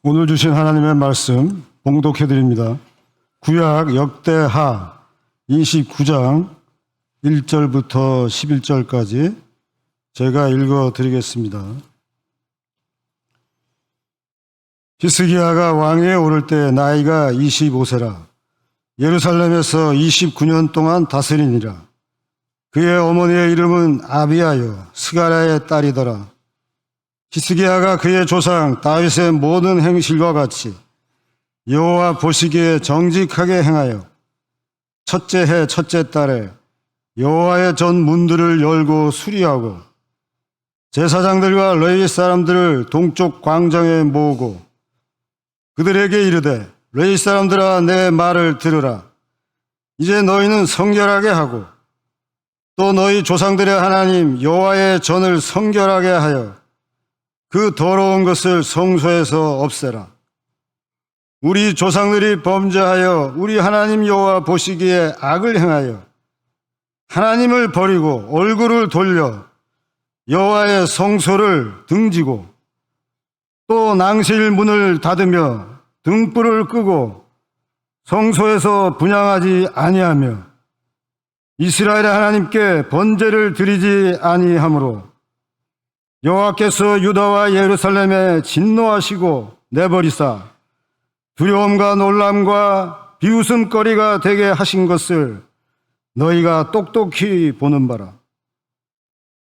오늘 주신 하나님의 말씀 봉독해 드립니다. 구약 역대하 29장 1절부터 11절까지 제가 읽어 드리겠습니다. 히스기야가 왕위에 오를 때 나이가 25세라. 예루살렘에서 29년 동안 다스리니라. 그의 어머니의 이름은 아비야요 스가랴의 딸이더라. 히스기야가 그의 조상 다윗의 모든 행실과 같이 여호와 보시기에 정직하게 행하여 첫째 해 첫째 달에 여호와의 전 문들을 열고 수리하고 제사장들과 레위 사람들을 동쪽 광장에 모으고 그들에게 이르되 레위 사람들아 내 말을 들으라. 이제 너희는 성결하게 하고 또 너희 조상들의 하나님 여호와의 전을 성결하게 하여 그 더러운 것을 성소에서 없애라. 우리 조상들이 범죄하여 우리 하나님 여호와 보시기에 악을 행하여 하나님을 버리고 얼굴을 돌려 여호와의 성소를 등지고 또 낭실 문을 닫으며 등불을 끄고 성소에서 분향하지 아니하며 이스라엘의 하나님께 번제를 드리지 아니하므로 여호와께서 유다와 예루살렘에 진노하시고 내버리사 두려움과 놀람과 비웃음거리가 되게 하신 것을 너희가 똑똑히 보는 바라.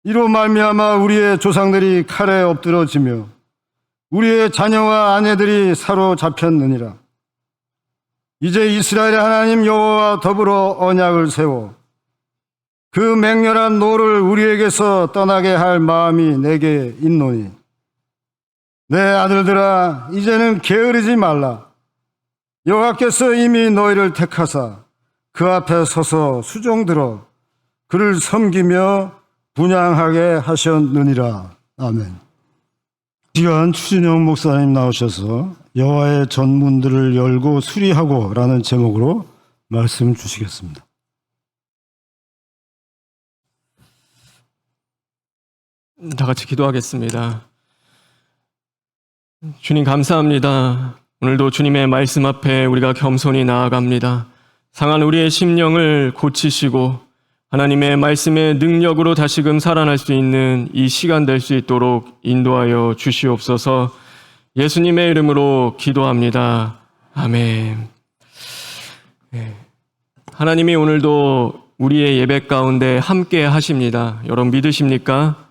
이로 말미암아 우리의 조상들이 칼에 엎드러지며 우리의 자녀와 아내들이 사로잡혔느니라. 이제 이스라엘의 하나님 여호와와 더불어 언약을 세워 그 맹렬한 노를 우리에게서 떠나게 할 마음이 내게 있노니 내 아들들아 이제는 게으르지 말라. 여호와께서 이미 너희를 택하사 그 앞에 서서 수종들어 그를 섬기며 분향하게 하셨느니라. 아멘. 시간 추진영 목사님 나오셔서 여호와의 전문들을 열고 수리하고 라는 제목으로 말씀 주시겠습니다. 다 같이 기도하겠습니다. 주님 감사합니다. 오늘도 주님의 말씀 앞에 우리가 겸손히 나아갑니다. 상한 우리의 심령을 고치시고 하나님의 말씀의 능력으로 다시금 살아날 수 있는 이 시간 될 수 있도록 인도하여 주시옵소서. 예수님의 이름으로 기도합니다. 아멘. 하나님이 오늘도 우리의 예배 가운데 함께 하십니다. 여러분 믿으십니까?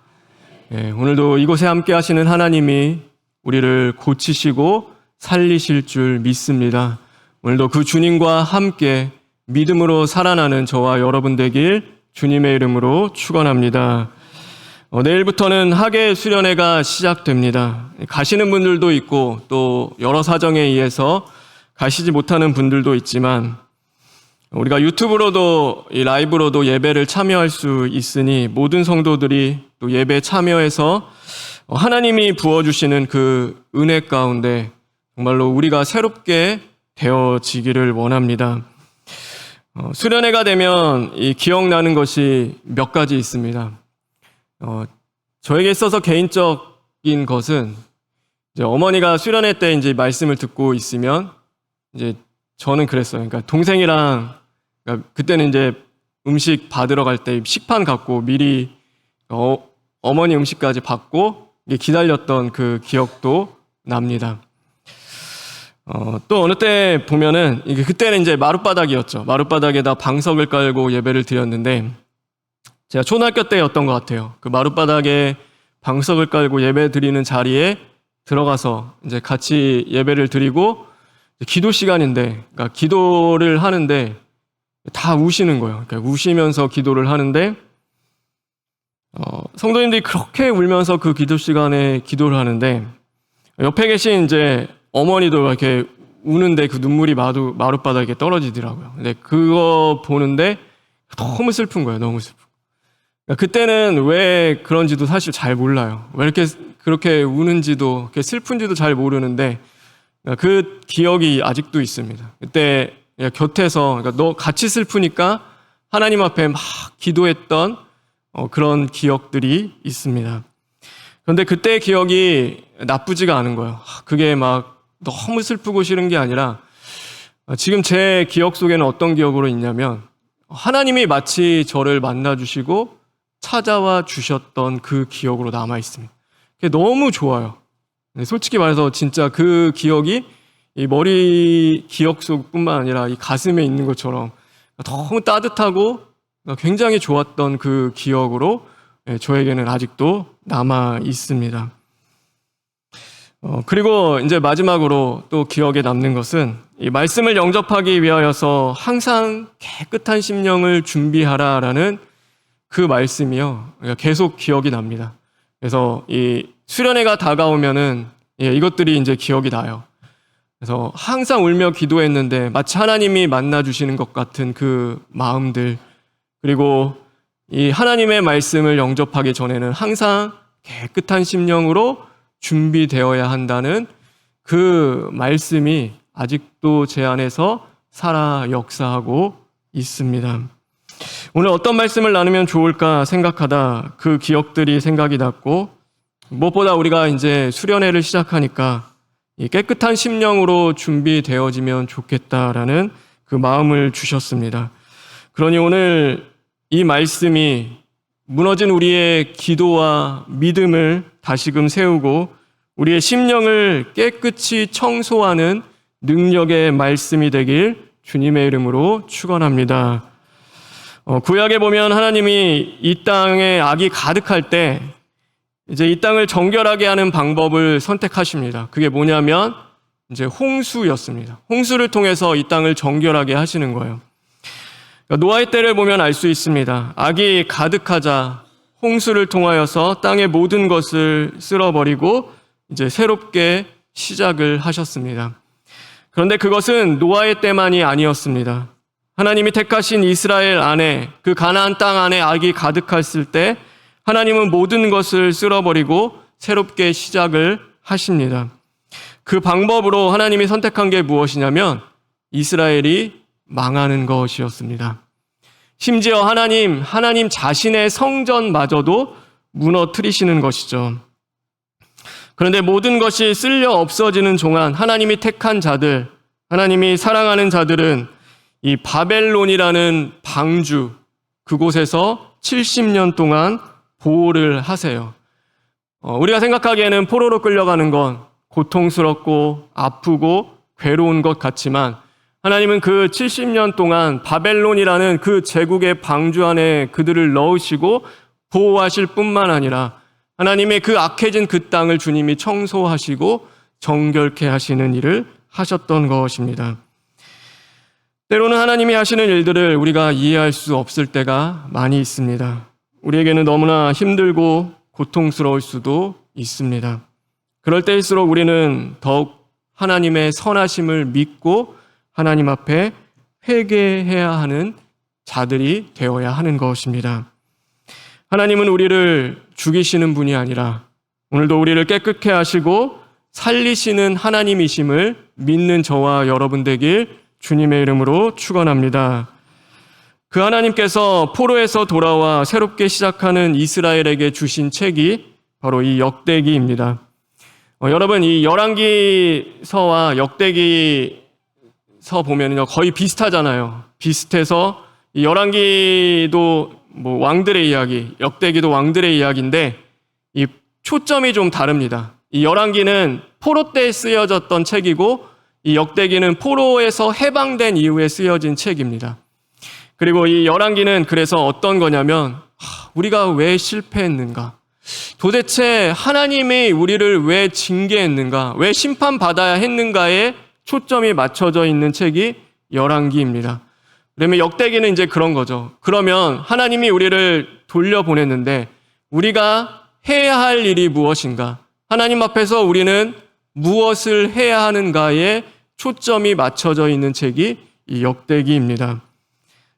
오늘도 이곳에 함께 하시는 하나님이 우리를 고치시고 살리실 줄 믿습니다. 오늘도 그 주님과 함께 믿음으로 살아나는 저와 여러분 되길 주님의 이름으로 축원합니다. 내일부터는 학예 수련회가 시작됩니다. 가시는 분들도 있고 또 여러 사정에 의해서 가시지 못하는 분들도 있지만 우리가 유튜브로도 라이브로도 예배를 참여할 수 있으니 모든 성도들이 또 예배 참여해서 하나님이 부어주시는 그 은혜 가운데 정말로 우리가 새롭게 되어지기를 원합니다. 수련회가 되면 기억나는 것이 몇 가지 있습니다. 저에게 있어서 개인적인 것은 이제 어머니가 수련회 때 이제 말씀을 듣고 있으면 이제 저는 그랬어요. 그러니까 동생이랑 그러니까 그때는 이제 음식 받으러 갈 때 식판 갖고 미리 어머니 음식까지 받고 기다렸던 그 기억도 납니다. 또 어느 때 보면은 그때는 이제 마룻바닥이었죠. 마룻바닥에다 방석을 깔고 예배를 드렸는데 제가 초등학교 때였던 것 같아요. 그 마룻바닥에 방석을 깔고 예배 드리는 자리에 들어가서 이제 같이 예배를 드리고 기도 시간인데, 그러니까 기도를 하는데 다 우시는 거예요. 그러니까 우시면서 기도를 하는데 성도님들이 그렇게 울면서 그 기도 시간에 기도를 하는데 옆에 계신 이제 어머니도 이렇게 우는데 그 눈물이 마룻바닥에 떨어지더라고요. 근데 그거 보는데 너무 슬픈 거예요. 너무 슬픈. 그러니까 그때는 왜 그런지도 사실 잘 몰라요. 왜 이렇게 그렇게 우는지도 이렇게 슬픈지도 잘 모르는데 그 기억이 아직도 있습니다. 그때 곁에서 그러니까 너 같이 슬프니까 하나님 앞에 막 기도했던 그런 기억들이 있습니다. 그런데 그때의 기억이 나쁘지가 않은 거예요. 그게 막 너무 슬프고 싫은 게 아니라 지금 제 기억 속에는 어떤 기억으로 있냐면 하나님이 마치 저를 만나주시고 찾아와 주셨던 그 기억으로 남아 있습니다. 그게 너무 좋아요. 솔직히 말해서 진짜 그 기억이 이 머리 기억 속뿐만 아니라 이 가슴에 있는 것처럼 너무 따뜻하고 굉장히 좋았던 그 기억으로 저에게는 아직도 남아 있습니다. 그리고 이제 마지막으로 또 기억에 남는 것은 이 말씀을 영접하기 위하여서 항상 깨끗한 심령을 준비하라라는 그 말씀이요. 계속 기억이 납니다. 그래서 이 수련회가 다가오면은 이것들이 이제 기억이 나요. 그래서 항상 울며 기도했는데 마치 하나님이 만나주시는 것 같은 그 마음들, 그리고 이 하나님의 말씀을 영접하기 전에는 항상 깨끗한 심령으로 준비되어야 한다는 그 말씀이 아직도 제 안에서 살아 역사하고 있습니다. 오늘 어떤 말씀을 나누면 좋을까 생각하다 그 기억들이 생각이 났고, 무엇보다 우리가 이제 수련회를 시작하니까 이 깨끗한 심령으로 준비되어지면 좋겠다라는 그 마음을 주셨습니다. 그러니 오늘 이 말씀이 무너진 우리의 기도와 믿음을 다시금 세우고 우리의 심령을 깨끗이 청소하는 능력의 말씀이 되길 주님의 이름으로 축원합니다. 구약에 보면 하나님이 이 땅에 악이 가득할 때 이제 이 땅을 정결하게 하는 방법을 선택하십니다. 그게 뭐냐면 이제 홍수였습니다. 홍수를 통해서 이 땅을 정결하게 하시는 거예요. 노아의 때를 보면 알 수 있습니다. 악이 가득하자 홍수를 통하여서 땅의 모든 것을 쓸어버리고 이제 새롭게 시작을 하셨습니다. 그런데 그것은 노아의 때만이 아니었습니다. 하나님이 택하신 이스라엘 안에, 그 가나안 땅 안에 악이 가득했을 때 하나님은 모든 것을 쓸어버리고 새롭게 시작을 하십니다. 그 방법으로 하나님이 선택한 게 무엇이냐면 이스라엘이 망하는 것이었습니다. 심지어 하나님 자신의 성전마저도 무너뜨리시는 것이죠. 그런데 모든 것이 쓸려 없어지는 동안 하나님이 택한 자들, 하나님이 사랑하는 자들은 이 바벨론이라는 방주, 그곳에서 70년 동안 보호를 하세요. 우리가 생각하기에는 포로로 끌려가는 건 고통스럽고 아프고 괴로운 것 같지만 하나님은 그 70년 동안 바벨론이라는 그 제국의 방주 안에 그들을 넣으시고 보호하실 뿐만 아니라 하나님의 그 악해진 그 땅을 주님이 청소하시고 정결케 하시는 일을 하셨던 것입니다. 때로는 하나님이 하시는 일들을 우리가 이해할 수 없을 때가 많이 있습니다. 우리에게는 너무나 힘들고 고통스러울 수도 있습니다. 그럴 때일수록 우리는 더욱 하나님의 선하심을 믿고 하나님 앞에 회개해야 하는 자들이 되어야 하는 것입니다. 하나님은 우리를 죽이시는 분이 아니라 오늘도 우리를 깨끗게 하시고 살리시는 하나님이심을 믿는 저와 여러분 되길 주님의 이름으로 축원합니다. 그 하나님께서 포로에서 돌아와 새롭게 시작하는 이스라엘에게 주신 책이 바로 이 역대기입니다. 여러분, 이 열왕기서와 역대기서 보면요 거의 비슷하잖아요. 비슷해서 이 열왕기도 뭐 왕들의 이야기, 역대기도 왕들의 이야기인데 이 초점이 좀 다릅니다. 이 열왕기는 포로 때 쓰여졌던 책이고 이 역대기는 포로에서 해방된 이후에 쓰여진 책입니다. 그리고 이 열왕기는 그래서 어떤 거냐면 우리가 왜 실패했는가? 도대체 하나님이 우리를 왜 징계했는가? 왜 심판받아야 했는가에 초점이 맞춰져 있는 책이 열왕기입니다. 그러면 역대기는 이제 그런 거죠. 그러면 하나님이 우리를 돌려보냈는데 우리가 해야 할 일이 무엇인가? 하나님 앞에서 우리는 무엇을 해야 하는가에 초점이 맞춰져 있는 책이 이 역대기입니다.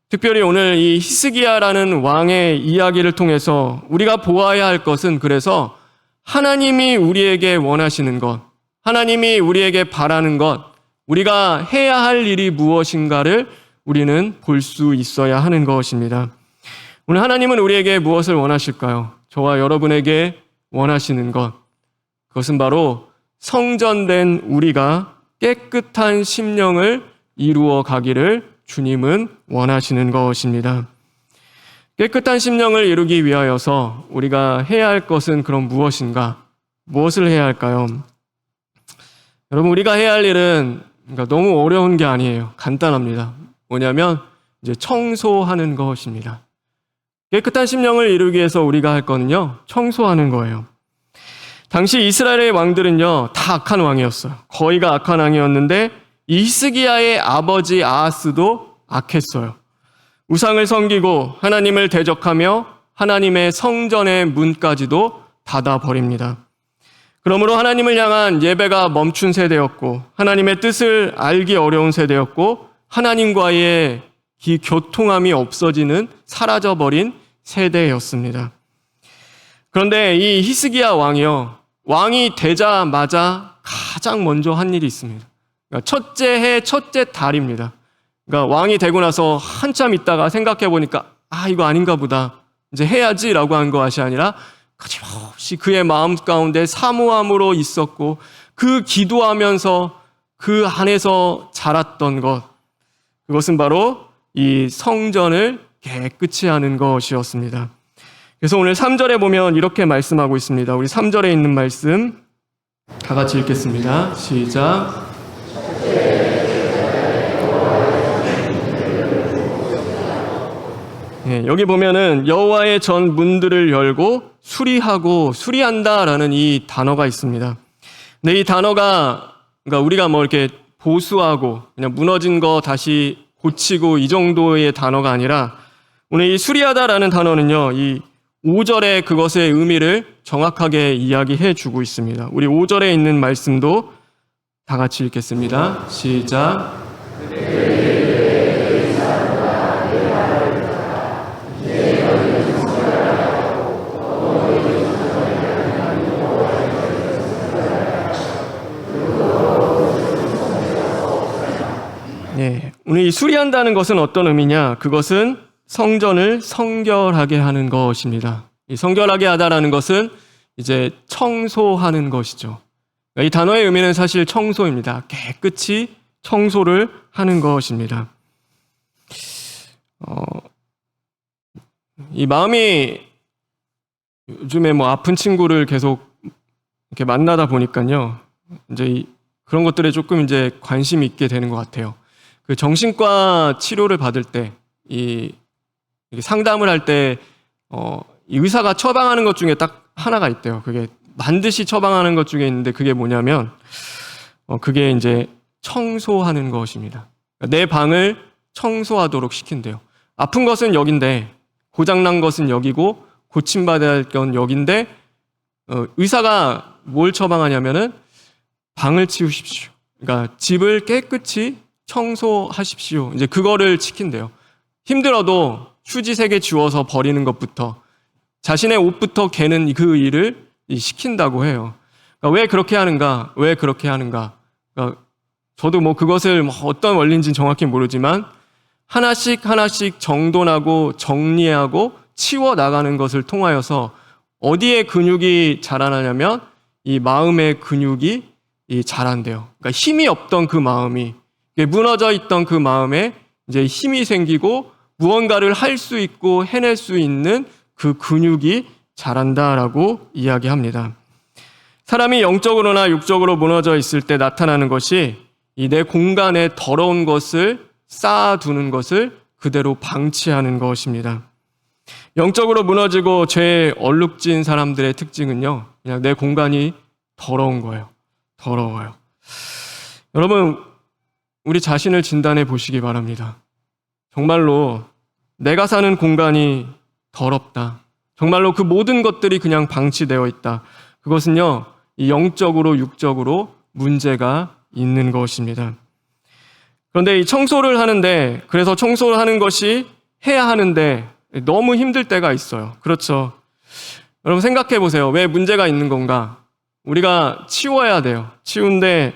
특별히 오늘 이 히스기야라는 왕의 이야기를 통해서 우리가 보아야 할 것은 그래서 하나님이 우리에게 원하시는 것, 하나님이 우리에게 바라는 것, 우리가 해야 할 일이 무엇인가를 우리는 볼 수 있어야 하는 것입니다. 오늘 하나님은 우리에게 무엇을 원하실까요? 저와 여러분에게 원하시는 것, 그것은 바로 성전된 우리가 깨끗한 심령을 이루어 가기를 주님은 원하시는 것입니다. 깨끗한 심령을 이루기 위하여서 우리가 해야 할 것은 그럼 무엇인가? 무엇을 해야 할까요? 여러분, 우리가 해야 할 일은 너무 어려운 게 아니에요. 간단합니다. 뭐냐면 이제 청소하는 것입니다. 깨끗한 심령을 이루기 위해서 우리가 할 거는요, 청소하는 거예요. 당시 이스라엘의 왕들은요, 다 악한 왕이었어요. 거의가 악한 왕이었는데 이 히스기야의 아버지 아하스도 악했어요. 우상을 섬기고 하나님을 대적하며 하나님의 성전의 문까지도 닫아버립니다. 그러므로 하나님을 향한 예배가 멈춘 세대였고 하나님의 뜻을 알기 어려운 세대였고 하나님과의 이 교통함이 없어지는 사라져버린 세대였습니다. 그런데 이 히스기야 왕이요, 왕이 되자마자 가장 먼저 한 일이 있습니다. 그러니까 첫째 해 첫째 달입니다. 그러니까 왕이 되고 나서 한참 있다가 생각해 보니까 이거 아닌가 보다, 이제 해야지라고 한 것이 아니라 끊임없이 그의 마음 가운데 사모함으로 있었고 그 기도하면서 그 안에서 자랐던 것, 그것은 바로 이 성전을 깨끗이 하는 것이었습니다. 그래서 오늘 3절에 보면 이렇게 말씀하고 있습니다. 우리 3절에 있는 말씀 다 같이 읽겠습니다. 시작. 여기 보면은 여호와의 전 문들을 열고 수리하고 수리한다라는 이 단어가 있습니다. 근데 이 단어가 그러니까 우리가 뭐 이렇게 보수하고 그냥 무너진 거 다시 고치고 이 정도의 단어가 아니라 오늘 이 수리하다라는 단어는요, 이 5절의 그것의 의미를 정확하게 이야기해 주고 있습니다. 우리 5절에 있는 말씀도 다 같이 읽겠습니다. 시작. 오늘 이 수리한다는 것은 어떤 의미냐? 그것은 성전을 성결하게 하는 것입니다. 이 성결하게 하다라는 것은 이제 청소하는 것이죠. 이 단어의 의미는 사실 청소입니다. 깨끗이 청소를 하는 것입니다. 이 마음이 요즘에 뭐 아픈 친구를 계속 이렇게 만나다 보니까요, 이제 그런 것들에 조금 이제 관심이 있게 되는 것 같아요. 그 정신과 치료를 받을 때, 이 상담을 할 때, 이 의사가 처방하는 것 중에 딱 하나가 있대요. 그게 반드시 처방하는 것 중에 있는데 그게 뭐냐면, 그게 이제 청소하는 것입니다. 내 방을 청소하도록 시킨대요. 아픈 것은 여긴데, 고장난 것은 여기고, 고침받아야 할 건 여긴데, 의사가 뭘 처방하냐면은 방을 치우십시오. 그러니까 집을 깨끗이 청소하십시오. 이제 그거를 시킨대요. 힘들어도 휴지 3개 주워서 버리는 것부터 자신의 옷부터 개는 그 일을 시킨다고 해요. 그러니까 왜 그렇게 하는가? 왜 그렇게 하는가? 그러니까 저도 뭐 그것을 어떤 원리인지는 정확히 모르지만 하나씩 하나씩 정돈하고 정리하고 치워 나가는 것을 통하여서 어디에 근육이 자라나냐면 이 마음의 근육이 자란대요. 그러니까 힘이 없던 그 마음이, 무너져 있던 그 마음에 이제 힘이 생기고 무언가를 할 수 있고 해낼 수 있는 그 근육이 자란다라고 이야기합니다. 사람이 영적으로나 육적으로 무너져 있을 때 나타나는 것이 이 내 공간에 더러운 것을 쌓아두는 것을 그대로 방치하는 것입니다. 영적으로 무너지고 죄에 얼룩진 사람들의 특징은요, 그냥 내 공간이 더러운 거예요. 더러워요. 여러분, 우리 자신을 진단해 보시기 바랍니다. 정말로 내가 사는 공간이 더럽다. 정말로 그 모든 것들이 그냥 방치되어 있다. 그것은요, 이 영적으로 육적으로 문제가 있는 것입니다. 그런데 이 청소를 하는데, 그래서 청소를 하는 것이 해야 하는데 너무 힘들 때가 있어요. 그렇죠? 여러분 생각해 보세요. 왜 문제가 있는 건가? 우리가 치워야 돼요. 치운데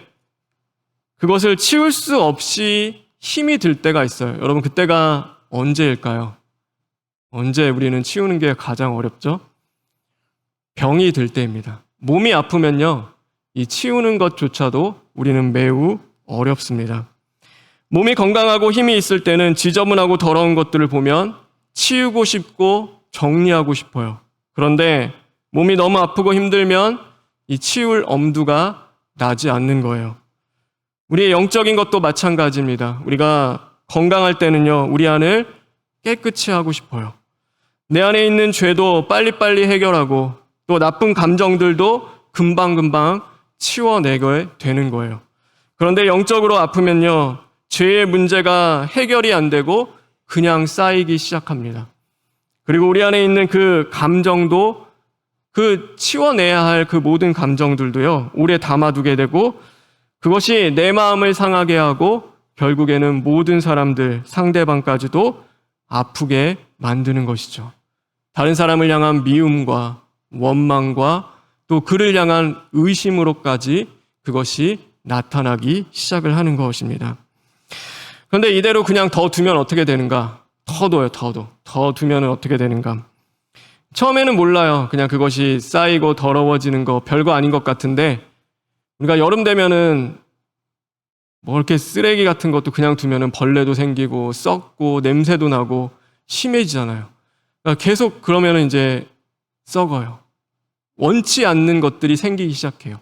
그것을 치울 수 없이 힘이 들 때가 있어요. 여러분 그때가 언제일까요? 언제 우리는 치우는 게 가장 어렵죠? 병이 들 때입니다. 몸이 아프면요, 이 치우는 것조차도 우리는 매우 어렵습니다. 몸이 건강하고 힘이 있을 때는 지저분하고 더러운 것들을 보면 치우고 싶고 정리하고 싶어요. 그런데 몸이 너무 아프고 힘들면 이 치울 엄두가 나지 않는 거예요. 우리의 영적인 것도 마찬가지입니다. 우리가 건강할 때는요, 우리 안을 깨끗이 하고 싶어요. 내 안에 있는 죄도 빨리빨리 해결하고 또 나쁜 감정들도 금방금방 치워내게 되는 거예요. 그런데 영적으로 아프면요, 죄의 문제가 해결이 안 되고 그냥 쌓이기 시작합니다. 그리고 우리 안에 있는 그 감정도 그 치워내야 할 그 모든 감정들도요, 오래 담아두게 되고 그것이 내 마음을 상하게 하고 결국에는 모든 사람들, 상대방까지도 아프게 만드는 것이죠. 다른 사람을 향한 미움과 원망과 또 그를 향한 의심으로까지 그것이 나타나기 시작을 하는 것입니다. 그런데 이대로 그냥 더 두면 어떻게 되는가? 더 둬요, 더 두면 어떻게 되는가? 처음에는 몰라요. 그냥 그것이 쌓이고 더러워지는 거 별거 아닌 것 같은데 우리가 여름 되면은 뭐 이렇게 쓰레기 같은 것도 그냥 두면은 벌레도 생기고 썩고 냄새도 나고 심해지잖아요. 그러니까 계속 그러면은 이제 썩어요. 원치 않는 것들이 생기기 시작해요.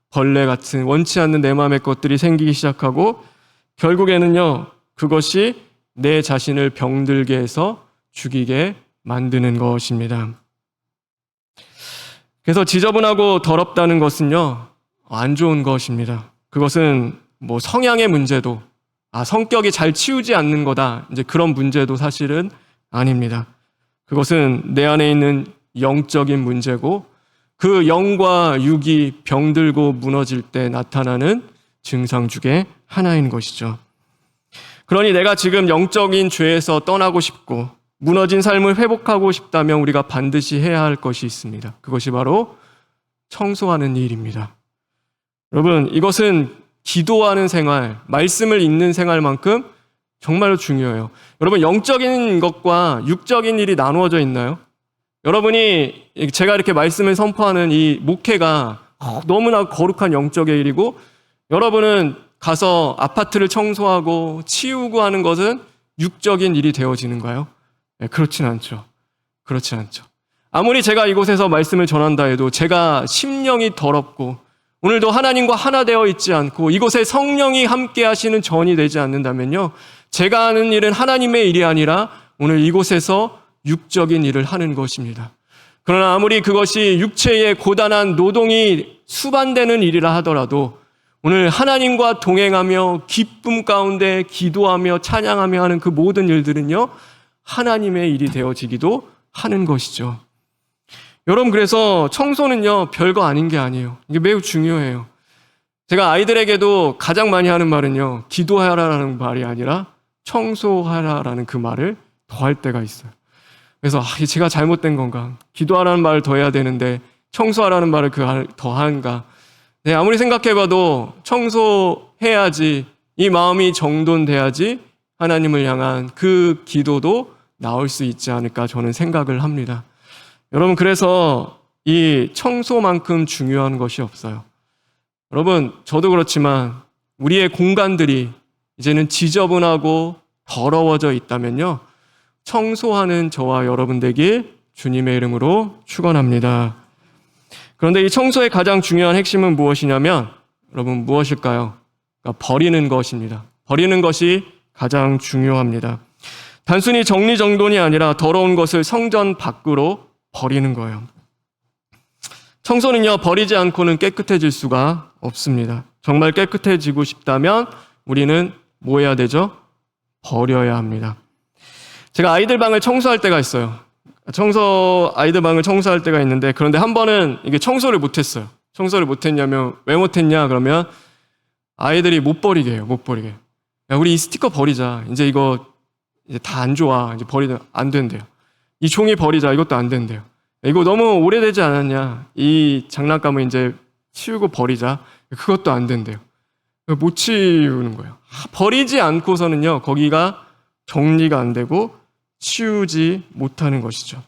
벌레 같은 원치 않는 내 마음의 것들이 생기기 시작하고 결국에는요, 그것이 내 자신을 병들게 해서 죽이게 만드는 것입니다. 그래서 지저분하고 더럽다는 것은요, 안 좋은 것입니다. 그것은 뭐 성향의 문제도, 성격이 잘 치우지 않는 거다, 이제 그런 문제도 사실은 아닙니다. 그것은 내 안에 있는 영적인 문제고 그 영과 육이 병들고 무너질 때 나타나는 증상 중에 하나인 것이죠. 그러니 내가 지금 영적인 죄에서 떠나고 싶고 무너진 삶을 회복하고 싶다면 우리가 반드시 해야 할 것이 있습니다. 그것이 바로 청소하는 일입니다. 여러분, 이것은 기도하는 생활, 말씀을 읽는 생활만큼 정말로 중요해요. 여러분, 영적인 것과 육적인 일이 나누어져 있나요? 여러분이 제가 이렇게 말씀을 선포하는 이 목회가 너무나 거룩한 영적의 일이고 여러분은 가서 아파트를 청소하고 치우고 하는 것은 육적인 일이 되어지는가요? 네, 그렇진 않죠. 그렇진 않죠. 아무리 제가 이곳에서 말씀을 전한다 해도 제가 심령이 더럽고 오늘도 하나님과 하나 되어 있지 않고 이곳에 성령이 함께 하시는 전이 되지 않는다면요, 제가 하는 일은 하나님의 일이 아니라 오늘 이곳에서 육적인 일을 하는 것입니다. 그러나 아무리 그것이 육체의 고단한 노동이 수반되는 일이라 하더라도 오늘 하나님과 동행하며 기쁨 가운데 기도하며 찬양하며 하는 그 모든 일들은요, 하나님의 일이 되어지기도 하는 것이죠. 여러분, 그래서 청소는요, 별거 아닌 게 아니에요. 이게 매우 중요해요. 제가 아이들에게도 가장 많이 하는 말은요, 기도하라라는 말이 아니라 청소하라라는 그 말을 더 할 때가 있어요. 그래서 제가 잘못된 건가? 기도하라는 말을 더 해야 되는데 청소하라는 말을 더 하는가? 네, 아무리 생각해봐도 청소해야지, 이 마음이 정돈돼야지 하나님을 향한 그 기도도 나올 수 있지 않을까 저는 생각을 합니다. 여러분, 그래서 이 청소만큼 중요한 것이 없어요. 여러분, 저도 그렇지만 우리의 공간들이 이제는 지저분하고 더러워져 있다면요, 청소하는 저와 여러분 되길 주님의 이름으로 축원합니다. 그런데 이 청소의 가장 중요한 핵심은 무엇이냐면, 여러분, 무엇일까요? 그러니까 버리는 것입니다. 버리는 것이 가장 중요합니다. 단순히 정리정돈이 아니라 더러운 것을 성전 밖으로 버리는 거예요. 청소는요, 버리지 않고는 깨끗해질 수가 없습니다. 정말 깨끗해지고 싶다면 우리는 뭐 해야 되죠? 버려야 합니다. 제가 아이들 방을 청소할 때가 있어요. 아이들 방을 청소할 때가 있는데, 그런데 한 번은 이게 청소를 못했어요. 청소를 못했냐면, 왜 못했냐? 그러면 아이들이 못 버리게 해요. 못 버리게. 야, 우리 이 스티커 버리자. 이제 이거 이제 다 안 좋아. 이제 버리면 안 된대요. 이 종이 버리자. 이것도 안 된대요. 이거 너무 오래되지 않았냐? 이 장난감을 이제 치우고 버리자. 그것도 안 된대요. 못 치우는 거예요. 버리지 않고서는요, 거기가 정리가 안 되고 치우지 못하는 것이죠.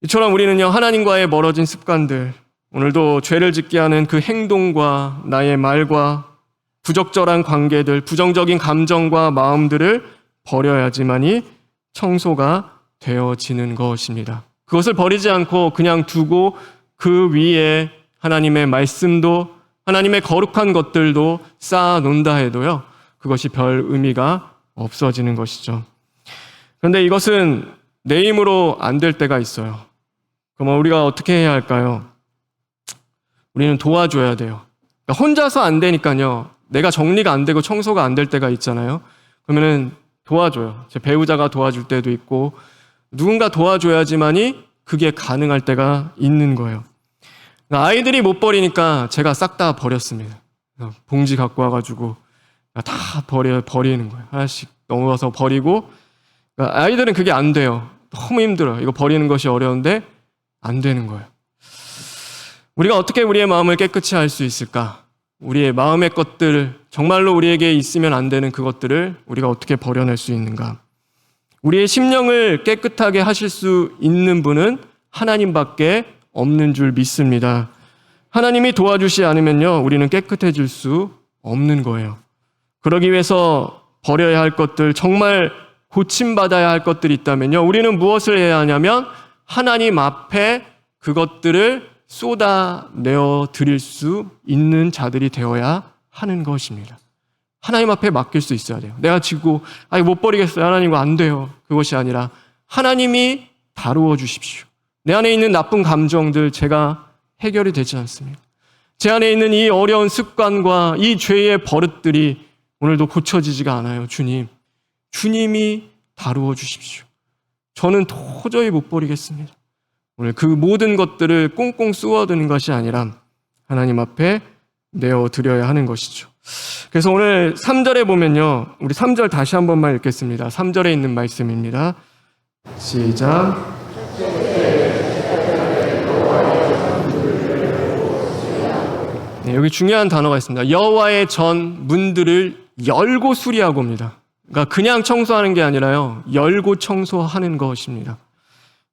이처럼 우리는요, 하나님과의 멀어진 습관들, 오늘도 죄를 짓게 하는 그 행동과 나의 말과 부적절한 관계들, 부정적인 감정과 마음들을 버려야지만이 청소가 되어지는 것입니다. 그것을 버리지 않고 그냥 두고 그 위에 하나님의 말씀도 하나님의 거룩한 것들도 쌓아 놓는다 해도요, 그것이 별 의미가 없어지는 것이죠. 그런데 이것은 내 힘으로 안 될 때가 있어요. 그럼 우리가 어떻게 해야 할까요? 우리는 도와줘야 돼요. 그러니까 혼자서 안 되니까요, 내가 정리가 안 되고 청소가 안 될 때가 있잖아요. 그러면은 도와줘요. 제 배우자가 도와줄 때도 있고 누군가 도와줘야지만이 그게 가능할 때가 있는 거예요. 아이들이 못 버리니까 제가 싹 다 버렸습니다. 봉지 갖고 와가지고 다 버리는 거예요. 하나씩 넣어서 버리고. 아이들은 그게 안 돼요. 너무 힘들어요. 이거 버리는 것이 어려운데 안 되는 거예요. 우리가 어떻게 우리의 마음을 깨끗이 할 수 있을까? 우리의 마음의 것들, 정말로 우리에게 있으면 안 되는 그것들을 우리가 어떻게 버려낼 수 있는가? 우리의 심령을 깨끗하게 하실 수 있는 분은 하나님밖에 없는 줄 믿습니다. 하나님이 도와주시지 않으면요, 우리는 깨끗해질 수 없는 거예요. 그러기 위해서 버려야 할 것들, 정말 고침받아야 할 것들이 있다면요, 우리는 무엇을 해야 하냐면 하나님 앞에 그것들을 쏟아내어 드릴 수 있는 자들이 되어야 하는 것입니다. 하나님 앞에 맡길 수 있어야 돼요. 내가 지고 이거 못 버리겠어요. 하나님 이거 안 돼요. 그것이 아니라 하나님이 다루어 주십시오. 내 안에 있는 나쁜 감정들 제가 해결이 되지 않습니다. 제 안에 있는 이 어려운 습관과 이 죄의 버릇들이 오늘도 고쳐지지가 않아요. 주님이 다루어 주십시오. 저는 도저히 못 버리겠습니다. 오늘 그 모든 것들을 꽁꽁 쑤어드는 것이 아니라 하나님 앞에 내어드려야 하는 것이죠. 그래서 오늘 3절에 보면요, 우리 3절 다시 한 번만 읽겠습니다. 3절에 있는 말씀입니다. 시작. 네, 여기 중요한 단어가 있습니다. 여호와의 전 문들을 열고 수리하고입니다. 그러니까 그냥 청소하는 게 아니라요, 열고 청소하는 것입니다.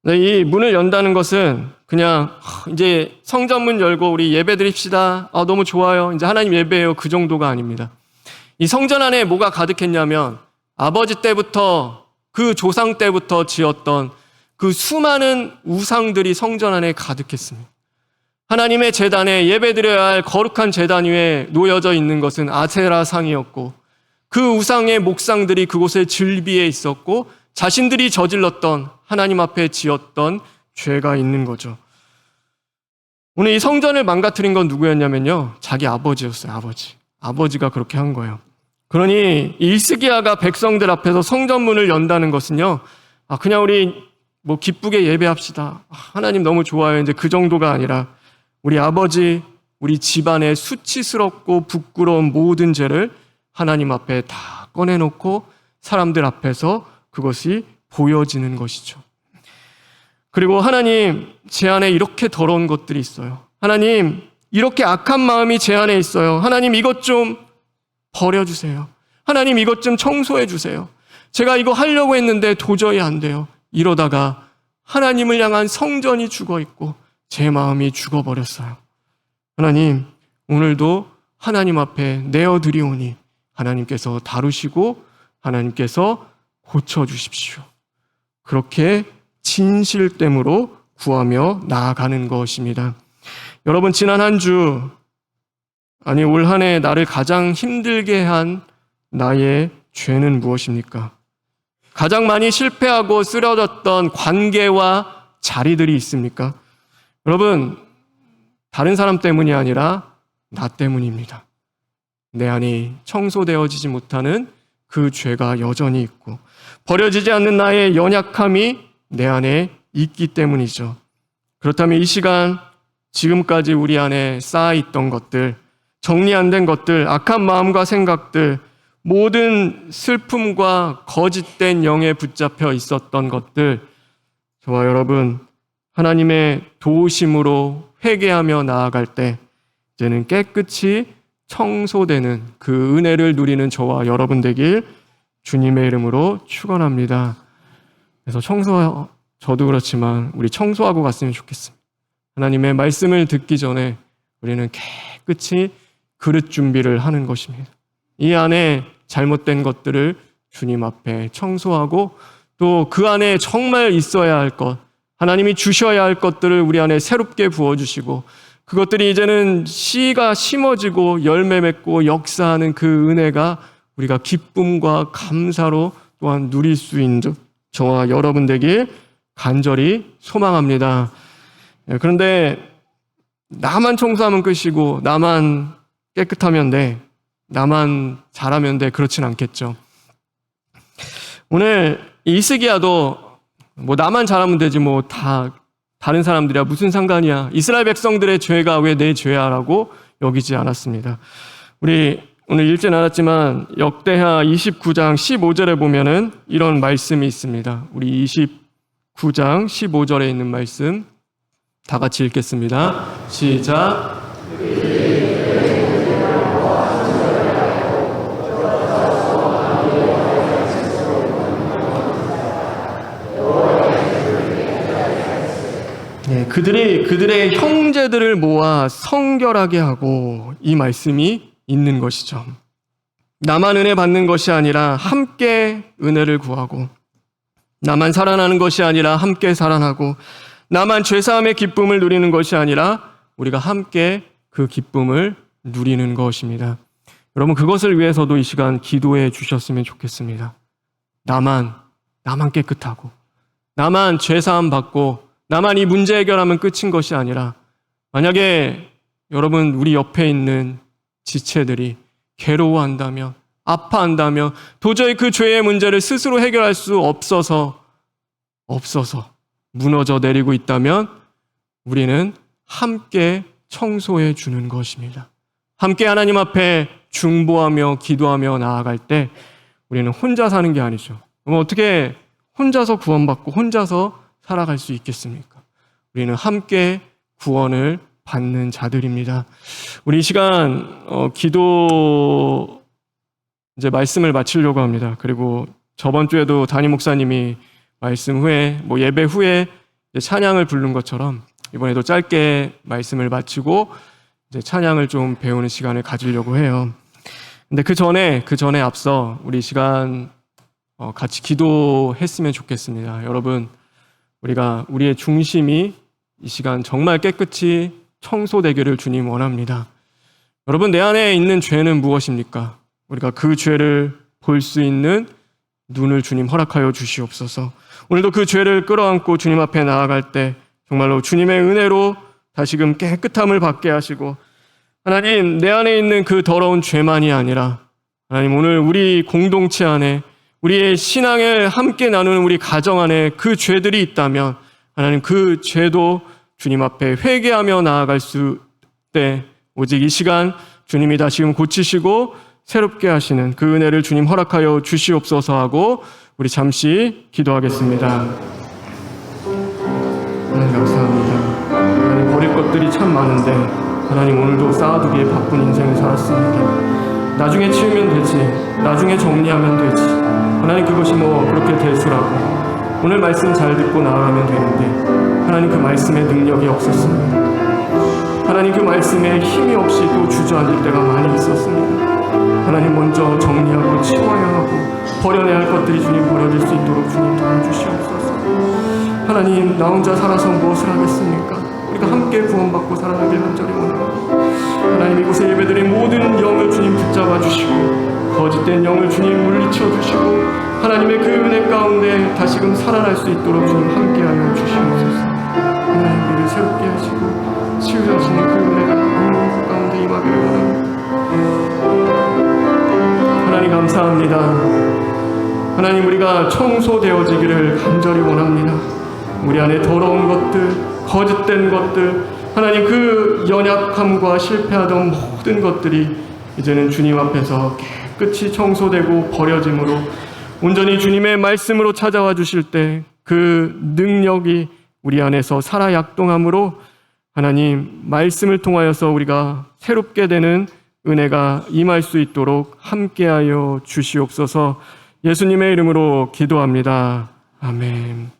이 문을 연다는 것은 그냥 이제 성전문 열고 우리 예배 드립시다. 너무 좋아요. 이제 하나님 예배해요. 그 정도가 아닙니다. 이 성전 안에 뭐가 가득했냐면 아버지 때부터 그 조상 때부터 지었던 그 수많은 우상들이 성전 안에 가득했습니다. 하나님의 제단에 예배드려야 할 거룩한 제단 위에 놓여져 있는 것은 아세라 상이었고 그 우상의 목상들이 그곳에 즐비해 있었고 자신들이 저질렀던 하나님 앞에 지었던 죄가 있는 거죠. 오늘 이 성전을 망가뜨린 건 누구였냐면요, 자기 아버지였어요. 아버지가 그렇게 한 거예요. 그러니 이 히스기야가 백성들 앞에서 성전문을 연다는 것은요, 그냥 우리 기쁘게 예배합시다. 하나님 너무 좋아요. 이제 그 정도가 아니라 우리 아버지, 우리 집안의 수치스럽고 부끄러운 모든 죄를 하나님 앞에 다 꺼내놓고 사람들 앞에서 그것이 보여지는 것이죠. 그리고 하나님, 제 안에 이렇게 더러운 것들이 있어요. 하나님, 이렇게 악한 마음이 제 안에 있어요. 하나님, 이것 좀 버려주세요. 하나님, 이것 좀 청소해 주세요. 제가 이거 하려고 했는데 도저히 안 돼요. 이러다가 하나님을 향한 성전이 죽어있고 제 마음이 죽어버렸어요. 하나님, 오늘도 하나님 앞에 내어드리오니 하나님께서 다루시고 하나님께서 고쳐주십시오. 그렇게 진실됨으로 구하며 나아가는 것입니다. 여러분, 지난 한 주, 올 한 해 나를 가장 힘들게 한 나의 죄는 무엇입니까? 가장 많이 실패하고 쓰러졌던 관계와 자리들이 있습니까? 여러분, 다른 사람 때문이 아니라 나 때문입니다. 내 안이 청소되어지지 못하는 그 죄가 여전히 있고 버려지지 않는 나의 연약함이 내 안에 있기 때문이죠. 그렇다면 이 시간, 지금까지 우리 안에 쌓아있던 것들, 정리 안 된 것들, 악한 마음과 생각들, 모든 슬픔과 거짓된 영에 붙잡혀 있었던 것들, 저와 여러분 하나님의 도우심으로 회개하며 나아갈 때 이제는 깨끗이 청소되는 그 은혜를 누리는 저와 여러분 되길 주님의 이름으로 축원합니다. 그래서 저도 그렇지만 우리 청소하고 갔으면 좋겠습니다. 하나님의 말씀을 듣기 전에 우리는 깨끗이 그릇 준비를 하는 것입니다. 이 안에 잘못된 것들을 주님 앞에 청소하고 또 그 안에 정말 있어야 할 것, 하나님이 주셔야 할 것들을 우리 안에 새롭게 부어주시고 그것들이 이제는 씨가 심어지고 열매 맺고 역사하는 그 은혜가 우리가 기쁨과 감사로 또한 누릴 수 있는 저와 여러분 되길 간절히 소망합니다. 그런데 나만 청소하면 끝이고 나만 깨끗하면 돼, 나만 잘하면 돼, 그렇진 않겠죠. 오늘 이스기야도 뭐 나만 잘하면 되지 뭐 다 다른 사람들이야 무슨 상관이야, 이스라엘 백성들의 죄가 왜 내 죄야라고 여기지 않았습니다. 우리 오늘 읽진 않았지만 역대하 29장 15절에 보면은 이런 말씀이 있습니다. 우리 29장 15절에 있는 말씀 다 같이 읽겠습니다. 시작. 네, 그들의 형제들을 모아 성결하게 하고, 이 말씀이 있는 것이죠. 나만 은혜 받는 것이 아니라 함께 은혜를 구하고, 나만 살아나는 것이 아니라 함께 살아나고, 나만 죄사함의 기쁨을 누리는 것이 아니라 우리가 함께 그 기쁨을 누리는 것입니다. 여러분, 그것을 위해서도 이 시간 기도해 주셨으면 좋겠습니다. 나만 깨끗하고, 나만 죄사함 받고, 나만 이 문제 해결하면 끝인 것이 아니라, 만약에 여러분 우리 옆에 있는 지체들이 괴로워한다면, 아파한다면, 도저히 그 죄의 문제를 스스로 해결할 수 없어서 무너져 내리고 있다면 우리는 함께 청소해 주는 것입니다. 함께 하나님 앞에 중보하며 기도하며 나아갈 때 우리는 혼자 사는 게 아니죠. 그럼 어떻게 혼자서 구원받고 혼자서 살아갈 수 있겠습니까? 우리는 함께 구원을 받는 자들입니다. 우리 이 시간 기도 이제 말씀을 마치려고 합니다. 그리고 저번 주에도 담임 목사님이 말씀 후에 예배 후에 찬양을 부른 것처럼 이번에도 짧게 말씀을 마치고 이제 찬양을 좀 배우는 시간을 가지려고 해요. 근데 그 전에 앞서 우리 시간 같이 기도했으면 좋겠습니다. 여러분, 우리가 우리의 중심이 이 시간 정말 깨끗이 청소되기를 주님 원합니다. 여러분, 내 안에 있는 죄는 무엇입니까? 우리가 그 죄를 볼 수 있는 눈을 주님 허락하여 주시옵소서. 오늘도 그 죄를 끌어안고 주님 앞에 나아갈 때 정말로 주님의 은혜로 다시금 깨끗함을 받게 하시고, 하나님, 내 안에 있는 그 더러운 죄만이 아니라 하나님, 오늘 우리 공동체 안에 우리의 신앙을 함께 나누는 우리 가정 안에 그 죄들이 있다면 하나님, 그 죄도 주님 앞에 회개하며 나아갈 수 때 오직 이 시간 주님이 다시금 고치시고 새롭게 하시는 그 은혜를 주님 허락하여 주시옵소서 하고 우리 잠시 기도하겠습니다. 하나님, 감사합니다. 하나님, 버릴 것들이 참 많은데 하나님, 오늘도 쌓아두기에 바쁜 인생을 살았습니다. 나중에 치우면 되지, 나중에 정리하면 되지, 하나님, 그것이 그렇게 대수라고 오늘 말씀 잘 듣고 나아가면 되는데 하나님, 그 말씀에 능력이 없었습니다. 하나님, 그 말씀에 힘이 없이 또 주저앉을 때가 많이 있었습니다. 하나님, 먼저 정리하고 치워야 하고 버려내야 할 것들이 주님 버려질 수 있도록 주님 도와주시옵소서. 하나님, 나 혼자 살아서 무엇을 하겠습니까? 우리가 함께 구원받고 살아가길 간절히 원합니다. 하나님, 이곳에 예배드린 모든 영을 주님 붙잡아 주시고 거짓된 영을 주님 물리쳐 주시고 하나님의 그 은혜 가운데 다시금 살아날 수 있도록 주님 함께하여 주시옵소서. 하나님, 우리를 새롭게 하시고 치유하시는 그 은혜가 우리 가운데 임하기를 원합니다. 하나님, 감사합니다. 하나님, 우리가 청소되어지기를 간절히 원합니다. 우리 안에 더러운 것들, 거짓된 것들, 하나님, 그 연약함과 실패하던 모든 것들이 이제는 주님 앞에서 깨끗이 청소되고 버려짐으로 온전히 주님의 말씀으로 찾아와 주실 때 그 능력이 우리 안에서 살아 약동함으로 하나님, 말씀을 통하여서 우리가 새롭게 되는 은혜가 임할 수 있도록 함께하여 주시옵소서. 예수님의 이름으로 기도합니다. 아멘.